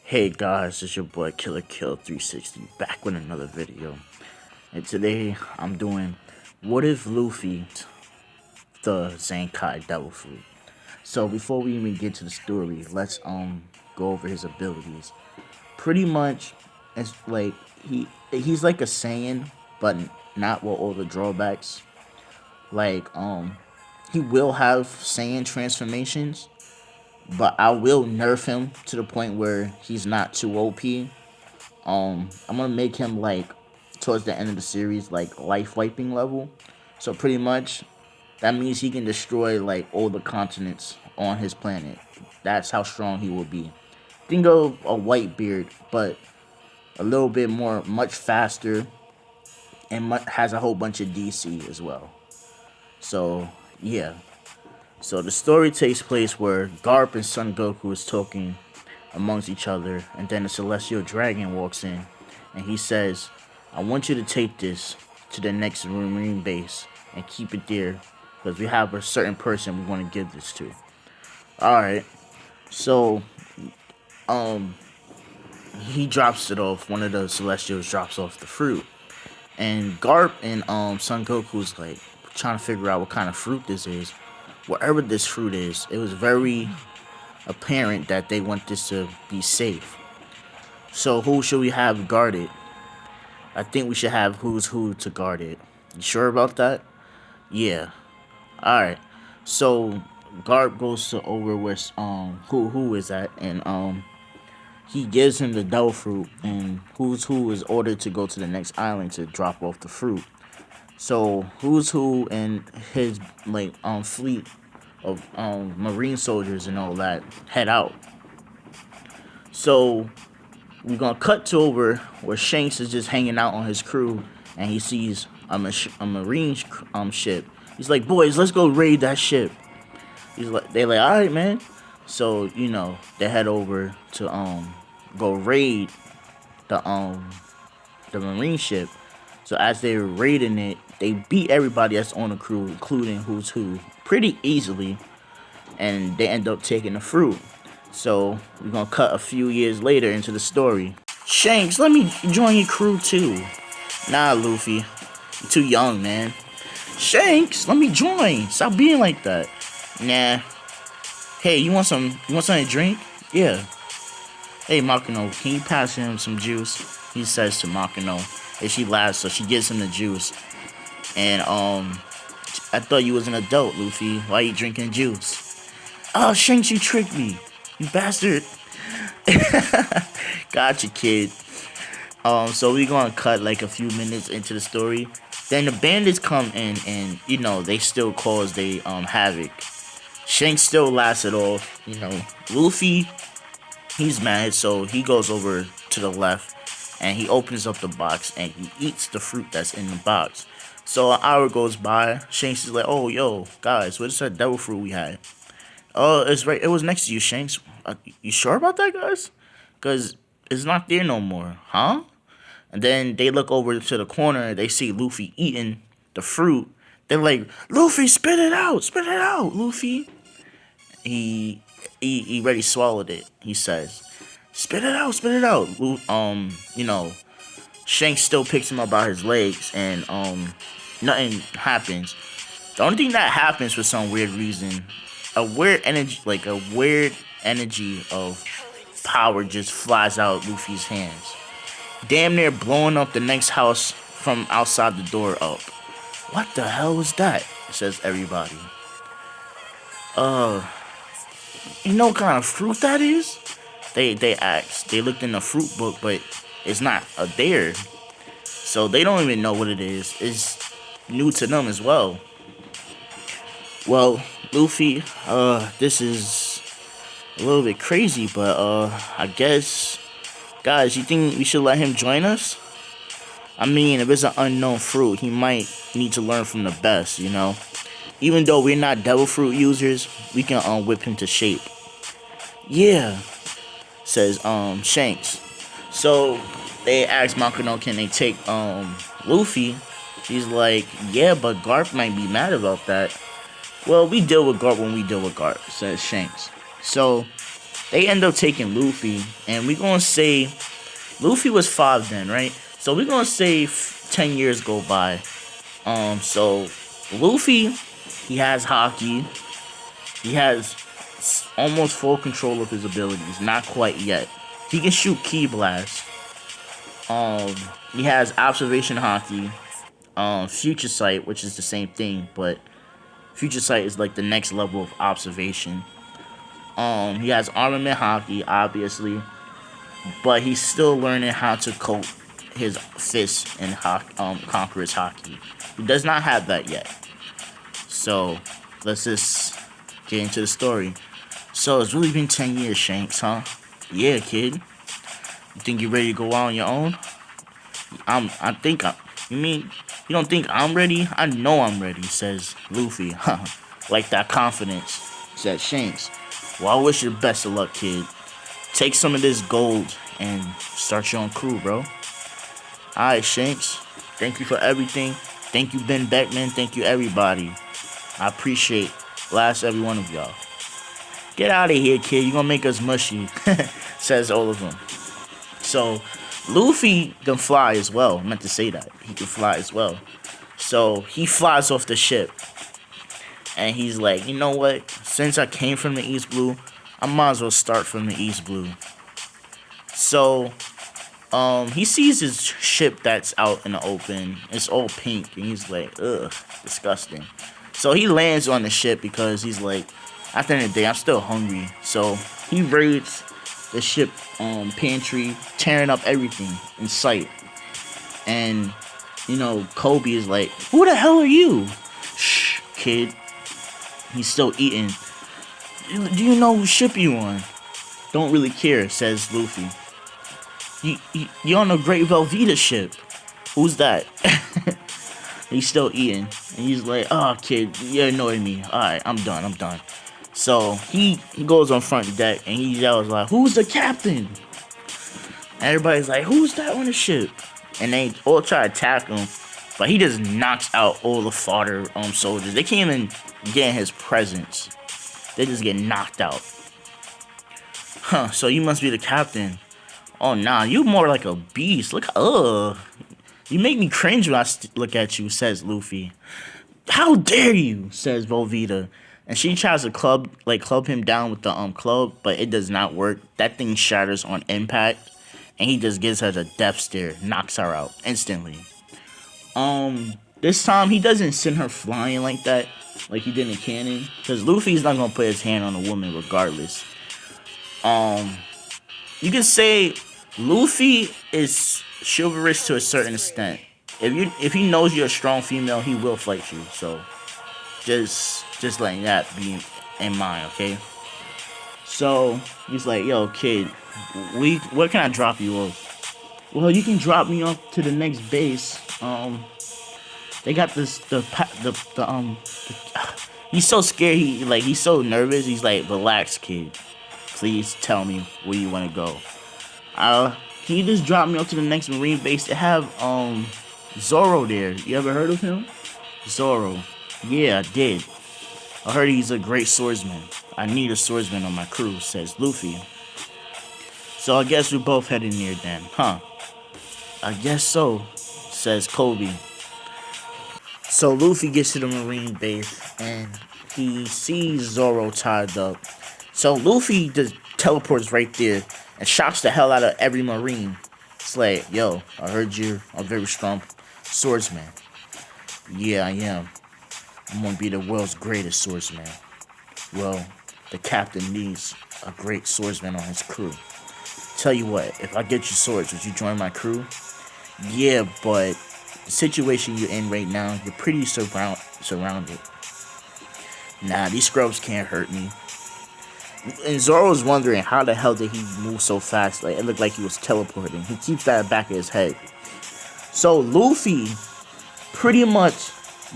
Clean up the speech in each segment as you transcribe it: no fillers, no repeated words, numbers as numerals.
Hey guys, it's your boy Killer Kill 360 back with another video. And today I'm doing what if Luffy the zenkai devil fruit. So before we even get to the story, let's go over his abilities. Pretty much it's like he's like a Saiyan, but not with all the drawbacks. Like he will have Saiyan transformations, but I will nerf him to the point where he's not too OP. I'm gonna make him like towards the end of the series like life wiping level. So pretty much that means he can destroy like all the continents on his planet. That's how strong he will be. Think of a white beard, but a little bit more, much faster, and has a whole bunch of DC as well. So yeah. So the story takes place where Garp and Son Goku is talking amongst each other, and then the Celestial Dragon walks in, and he says, I want you to take this to the next Marine base and keep it there, because we have a certain person we want to give this to. Alright, so, he drops it off, one of the Celestials drops off the fruit, and Garp and Son Goku's like, trying to figure out what kind of fruit this is. Whatever this fruit is, it was very apparent that they want this to be safe. So who should we have guard it? I think we should have Who's Who to guard it. You sure about that? Yeah. Alright. So Garp goes to over where Who is at, and he gives him the devil fruit, and Who's Who is ordered to go to the next island to drop off the fruit. So Who's Who and his like fleet of marine soldiers and all that head out. So we're gonna cut to over where Shanks is just hanging out on his crew, and he sees a marine ship. He's like, boys, let's go raid that ship. They're like, all right, man. So you know they head over to go raid the marine ship. So as they're raiding it, they beat everybody that's on the crew, including Who's Who, pretty easily, and they end up taking the fruit. So we're gonna cut a few years later into the story. Shanks, let me join your crew too. Nah, Luffy, you're too young, man. Shanks, let me join. Stop being like that. Nah. Hey, you want something to drink? Yeah. Hey, Makino, can you pass him some juice? He says to Makino. And she laughs, so she gives him the juice. And I thought you was an adult, Luffy. Why you drinking juice? Oh, Shanks, you tricked me, you bastard. Gotcha, kid. So we gonna cut like a few minutes into the story. Then the bandits come in, and you know they still cause they havoc. Shanks still laughs it off. You know, Luffy, he's mad, so he goes over to the left. And he opens up the box and he eats the fruit that's in the box. So an hour goes by. Shanks is like, oh, yo, guys, what's that devil fruit we had? Oh, it's right. It was next to you, Shanks. You sure about that, guys? Because it's not there no more, huh? And then they look over to the corner. They see Luffy eating the fruit. They're like, Luffy, spit it out, Luffy. He already swallowed it, he says. Spit it out. You know, Shanks still picks him up by his legs, and nothing happens. The only thing that happens for some weird reason, a weird energy of power just flies out Luffy's hands, damn near blowing up the next house from outside the door up. What the hell was that? Says everybody. You know what kind of fruit that is? They asked. They looked in the fruit book, but it's not there. So they don't even know what it is. It's new to them as well. Well, Luffy, this is a little bit crazy, but I guess, guys, you think we should let him join us? I mean, if it's an unknown fruit, he might need to learn from the best, you know? Even though we're not devil fruit users, we can whip him to shape. Yeah, says Shanks. So they ask Makino, can they take Luffy? She's like, yeah, but Garp might be mad about that. Well, we deal with Garp when we deal with Garp, says Shanks. So They end up taking Luffy, and we gonna say Luffy was 5 then, right? So we gonna say 10 years go by. So Luffy, he has hockey. He has almost full control of his abilities. Not quite yet. He can shoot ki blast. He has observation hockey. Future sight, which is the same thing, but future sight is like the next level of observation. He has armament hockey, obviously, but he's still learning how to coat his fists and conquer his hockey. He does not have that yet. So let's just get into the story. So it's really been 10 years, Shanks, huh? Yeah, kid. You think you're ready to go out on your own? I think I. You mean you don't think I'm ready? I know I'm ready, says Luffy. Like that confidence, says Shanks. Well, I wish you the best of luck, kid. Take some of this gold and start your own crew, bro. Alright, Shanks. Thank you for everything. Thank you, Ben Beckman. Thank you, everybody. I appreciate last every one of y'all. Get out of here, kid. You're gonna make us mushy, says all of them. So, Luffy can fly as well. I meant to say that. He can fly as well. So, he flies off the ship. And he's like, you know what? Since I came from the East Blue, I might as well start from the East Blue. So, he sees his ship that's out in the open. It's all pink. And he's like, ugh, disgusting. So, he lands on the ship because he's like, at the end of the day, I'm still hungry. So, he raids the ship pantry, tearing up everything in sight. And, you know, Kobe is like, who the hell are you? Shh, kid. He's still eating. Do you know whose ship you on? Don't really care, says Luffy. You on a Great Velveeta ship. Who's that? He's still eating. And he's like, oh, kid, you're annoying me. Alright, I'm done. So, he goes on front deck and he yells like, who's the captain? And everybody's like, who's that on the ship? And they all try to attack him. But he just knocks out all the fodder soldiers. They can't even get in his presence. They just get knocked out. Huh, so you must be the captain. Oh, nah, you more like a beast. Look, you make me cringe when I look at you, says Luffy. How dare you, says Velveeta. And she tries to club him down with the club, but it does not work. That thing shatters on impact. And he just gives her the death stare, knocks her out instantly. This time he doesn't send her flying like that, like he did in Canon, because Luffy's not gonna put his hand on a woman regardless. You can say Luffy is chivalrous to a certain extent. If he knows you're a strong female, he will fight you. So just letting that be in mind, okay? So he's like, yo, kid, where can I drop you off? Well, you can drop me off to the next base. They got this he's so scared, he's so nervous. He's like, relax, kid. Please tell me where you want to go. Can you just drop me off to the next marine base? They have Zoro there. You ever heard of him? Zoro. Yeah, I did. I heard he's a great swordsman. I need a swordsman on my crew, says Luffy. So I guess we're both heading near then, huh? I guess so, says Kobe. So Luffy gets to the marine base and he sees Zoro tied up. So Luffy just teleports right there and shocks the hell out of every marine. It's like, yo, I heard you're a very strong swordsman. Yeah, I am. I'm gonna be the world's greatest swordsman. Well, the captain needs a great swordsman on his crew. Tell you what, if I get you swords, would you join my crew? Yeah, but the situation you're in right now, you're pretty surrounded. Nah, these scrubs can't hurt me. And Zoro's wondering how the hell did he move so fast? Like, it looked like he was teleporting. He keeps that in the back of his head. So Luffy pretty much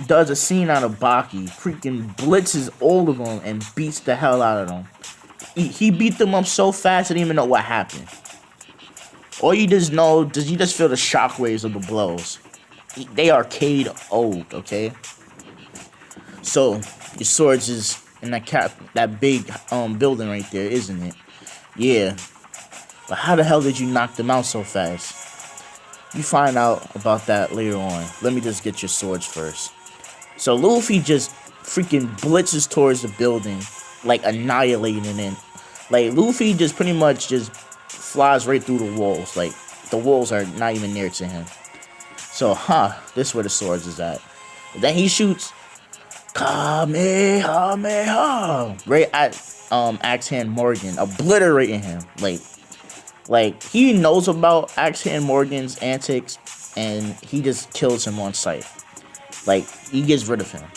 does a scene out of Buggy, freaking blitzes all of them and beats the hell out of them. He beat them up so fast I didn't even know what happened. All you just know, you just feel the shockwaves of the blows. They are KO'd, okay? So your swords is in that big building right there, isn't it? Yeah, but how the hell did you knock them out so fast? You find out about that later on. Let me just get your swords first. So Luffy just freaking blitzes towards the building, like annihilating it. Like Luffy just pretty much just flies right through the walls. Like the walls are not even near to him. So, this is where the swords is at. Then he shoots Kamehameha right at Axe Hand Morgan, obliterating him. Like he knows about Axe Hand Morgan's antics, and he just kills him on sight. Like he gets rid of him.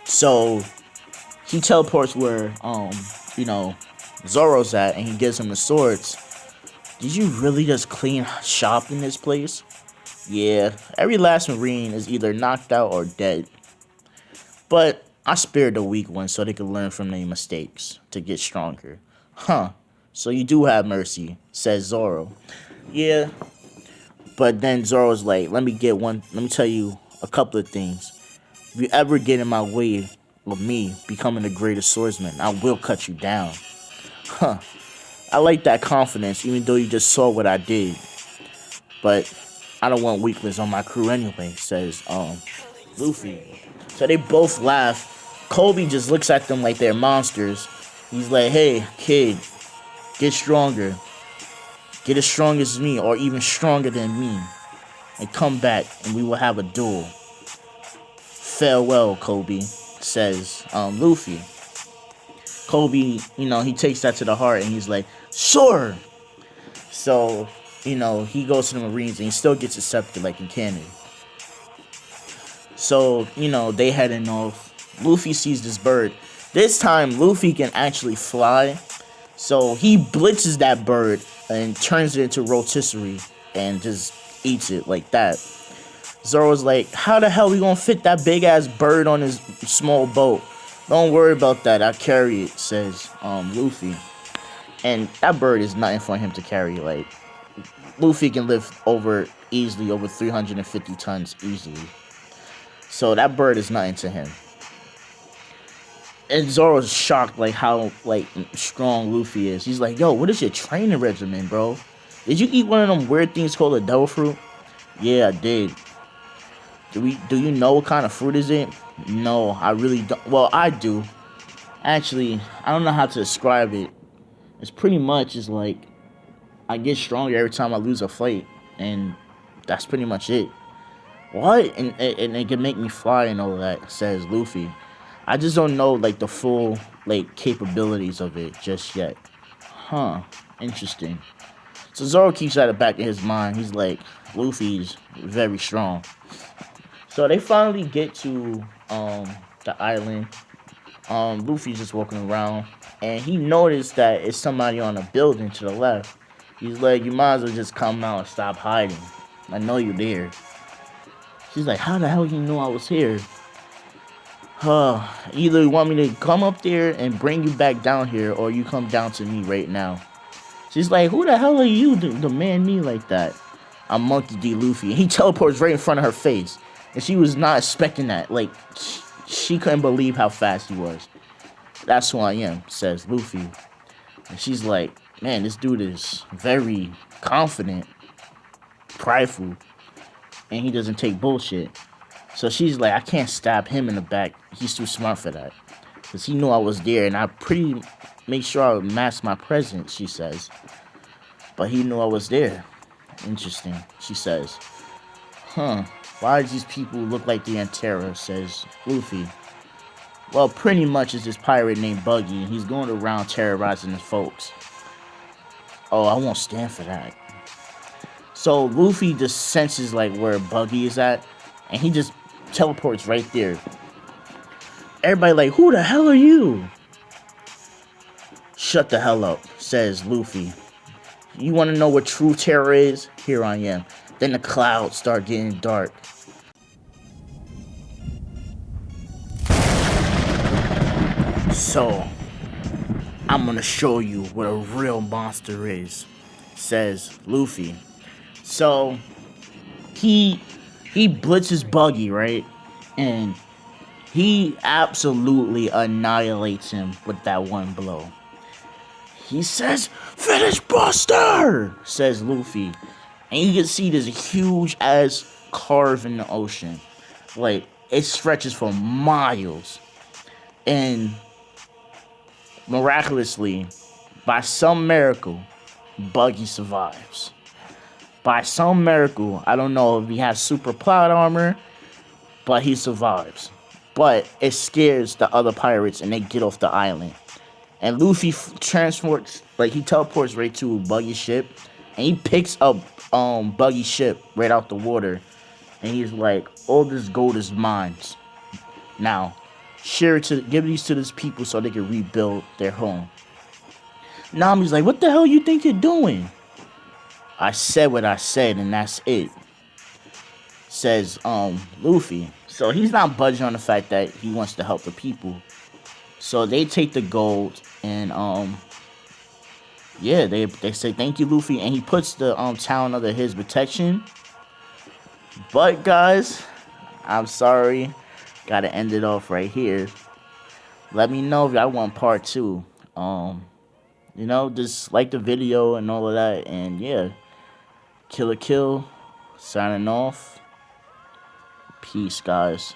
So he teleports where Zoro's at, and he gives him the swords. Did you really just clean shop in this place? Yeah, every last Marine is either knocked out or dead. But I spared the weak ones so they could learn from their mistakes to get stronger. So you do have mercy, says Zoro. Yeah, but then Zoro's like, let me tell you a couple of things. If you ever get in my way of me becoming the greatest swordsman, I will cut you down. I like that confidence, even though you just saw what I did. But I don't want weaklings on my crew anyway, says Luffy. So they both laugh. Kobe just looks at them like they're monsters. He's like, hey, kid, get stronger. Get as strong as me, or even stronger than me. And come back, and we will have a duel. Farewell, Kobe, says Luffy. Kobe, he takes that to the heart, and he's like, sure. So, he goes to the Marines, and he still gets accepted like in canon. So, they heading off. Luffy sees this bird. This time, Luffy can actually fly. So, he blitzes that bird and turns it into rotisserie and just eats it like that. Zoro's like, how the hell we gonna fit that big-ass bird on his small boat? Don't worry about that. I carry it, says Luffy. And that bird is nothing for him to carry. Like, Luffy can lift over 350 tons easily. So that bird is nothing to him. And Zoro's shocked like how strong Luffy is. He's like, yo, what is your training regimen, bro? Did you eat one of them weird things called a devil fruit? Yeah, I did. Do you know what kind of fruit is it? No, I really don't. Well, I do. Actually, I don't know how to describe it. It's pretty much just like I get stronger every time I lose a fight, and that's pretty much it. What? And it can make me fly and all that, says Luffy. I just don't know the full capabilities of it just yet. Interesting. So Zoro keeps that at the back of his mind. He's like, Luffy's very strong. So they finally get to the island. Luffy's just walking around, and he noticed that it's somebody on a building to the left. He's like, you might as well just come out and stop hiding. I know you're there. She's like, how the hell you know I was here? Either you want me to come up there and bring you back down here, or you come down to me right now. She's like, who the hell are you to demand me like that? I'm Monkey D. Luffy. And he teleports right in front of her face. And she was not expecting that. Like, she couldn't believe how fast he was. That's who I am, says Luffy. And she's like, man, this dude is very confident, prideful, and he doesn't take bullshit. So she's like, I can't stab him in the back. He's too smart for that. Because he knew I was there, and I pretty make sure I would mask my presence, she says. But he knew I was there. Interesting, she says. Why do these people look like they're in terror, says Luffy. Well, pretty much it's this pirate named Buggy, and he's going around terrorizing his folks. Oh, I won't stand for that. So Luffy just senses where Buggy is at, and he just teleports right there. Everybody like, who the hell are you? Shut the hell up, says Luffy. You want to know what true terror is? Here I am. Then the clouds start getting dark. So, I'm gonna show you what a real monster is, says Luffy. So, he blitzes Buggy, right? And he absolutely annihilates him with that one blow. He says, "Finish Buster!" says Luffy. And you can see there's a huge ass carve in the ocean. Like, it stretches for miles. And miraculously, by some miracle, Buggy survives. By some miracle, I don't know if he has super plot armor, but he survives. But it scares the other pirates and they get off the island. And Luffy transports, like, he teleports right to Buggy's ship, and he picks up Buggy's ship right out the water, and he's like, "All this gold is mine. Now, give these to these people so they can rebuild their home." Nami's like, "What the hell you think you're doing?" "I said what I said, and that's it," says Luffy. So he's not budging on the fact that he wants to help the people. So they take the gold and yeah, they say thank you, Luffy, and he puts the town under his protection. But guys, I'm sorry, gotta end it off right here. Let me know if y'all want part 2. You know, just like the video and all of that, and yeah, Kill signing off. Peace, guys.